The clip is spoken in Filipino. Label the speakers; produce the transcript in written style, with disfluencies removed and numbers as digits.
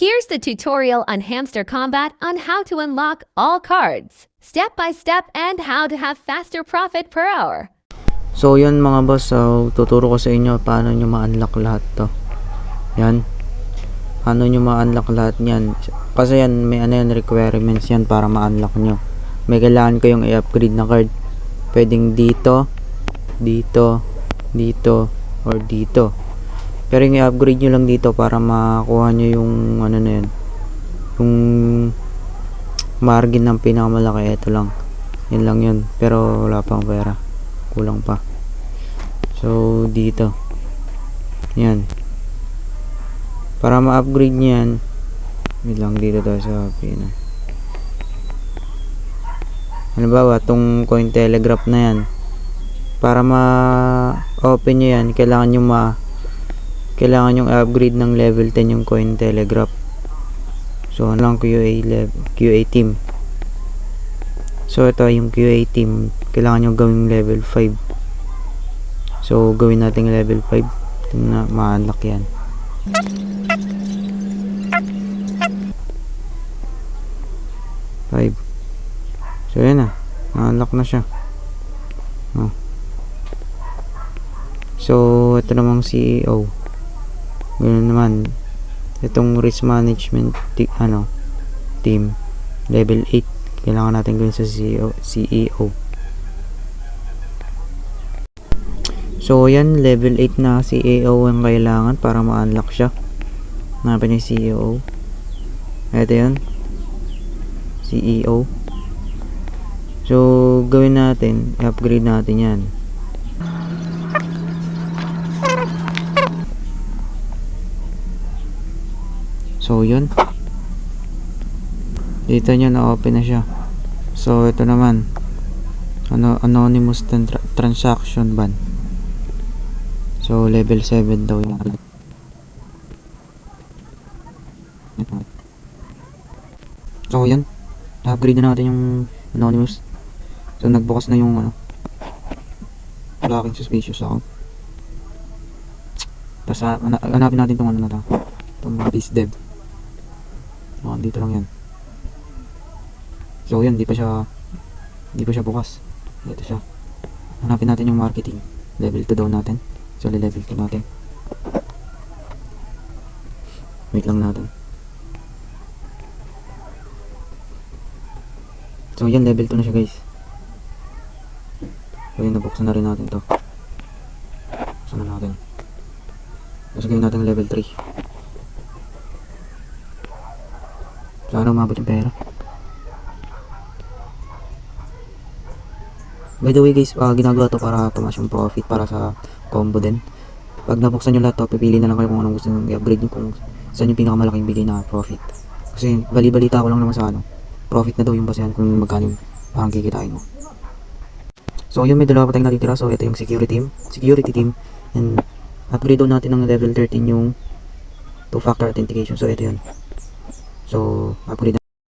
Speaker 1: Here's the tutorial on Hamster Combat on how to unlock all cards, step by step, and how to have faster profit per hour.
Speaker 2: So yun mga boss, tuturo ko sa inyo paano nyo ma-unlock lahat to. Yan. Paano nyo ma-unlock lahat yan. Kasi yan, may requirements yan para ma-unlock nyo. May kailangan kayong i-upgrade na card. Pwedeng dito, dito, dito, or dito. Pero yung i-upgrade nyo lang dito para makuha nyo yung ano na yun, yung margin ng pinakamalaki. Ito lang, yun lang yun. Pero wala pang pera, kulang pa. So dito, yan, para ma-upgrade nyo yan. Wait lang, dito tayo sa pina. Halimbawa tong Cointelegraph na yan, para ma-open nyo yan, kailangan yung upgrade ng level 10 yung Cointelegraph. So ano lang, QA team. So ito yung QA team, kailangan yung gawing level 5. So gawin natin level 5 na ma-unlock yan. So yan na, na-unlock na siya. So ito namang CEO. Ganun naman, itong risk management team level 8, kailangan natin gawin sa CEO. So yan, level 8 na CEO ang kailangan para ma-unlock siya. Hanapin yung CEO. Ito yun, CEO. So gawin natin, i-upgrade natin yan. So yun, dito nyo na-open na siya. So ito naman, anonymous transaction ban. So level 7 daw yung so yan, na-upgrade na natin yung anonymous. So nagbukas na yung wala aking suspicious account. Tapos hanapin natin itong na to, itong base dev. Dito lang yan. So yan, di pa siya bukas. Dito siya. Hanapin natin yung marketing, level 2 daw natin. So level 2 natin. Wait lang natin. So yan, level 2 na siya guys. So yan, nabuksan na rin natin to. Buksan na natin. Tapos gawin natin level 3. Sana umabot yung pera. By the way guys, ginagawa to para tumaas yung profit para sa combo din. Pag nabuksan nyo lahat to, pipili na lang kayo kung anong gusto nyo i-upgrade nyo, kung saan yung pinakamalaking bigay na profit. Kasi bali-balita ko lang naman sa profit na daw yung basehan kung magkano yung parang kikitain mo. So yun, may dalawa pa tayong natitira. So ito yung security team, and upgrade daw natin ng level 13 yung 2-factor authentication. So ito yun. So upgrade